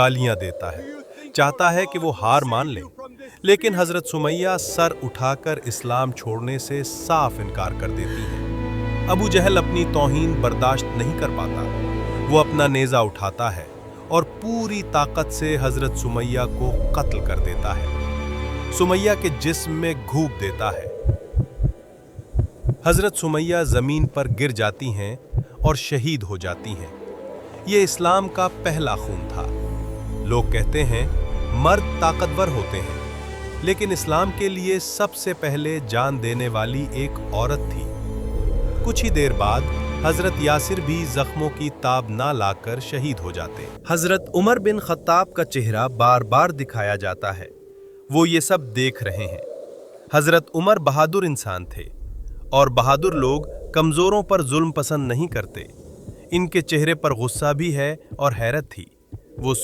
गालियां देता है, चाहता है कि वो हार मान ले। लेकिन हजरत सुमैया सर उठाकर इस्लाम छोड़ने से साफ इनकार कर देती हैं। अबू जहल अपनी तौहीन बर्दाश्त नहीं कर पाता। वो अपना नेज़ा उठाता है और पूरी ताकत से हजरत सुमैया को कत्ल कर देता है। सुमैया के जिस्म में घूप देता है। हजरत सुमैया जमीन पर गिर जाती हैं और शहीद हो जाती हैं। ये इस्लाम का पहला खून था। लोग कहते हैं मर्द ताकतवर होते हैं, लेकिन इस्लाम के लिए सबसे पहले जान देने वाली एक औरत थी। कुछ ही देर बाद हजरत यासिर भी जख्मों की ताब ना लाकर शहीद हो जाते। हजरत उमर बिन खत्ताब का चेहरा बार बार दिखाया जाता है। वो ये सब देख रहे हैं। हजरत उमर बहादुर इंसान थे और बहादुर लोग कमजोरों पर जुल्म पसंद नहीं करते। इनके चेहरे पर गुस्सा भी है और हैरत थी। वो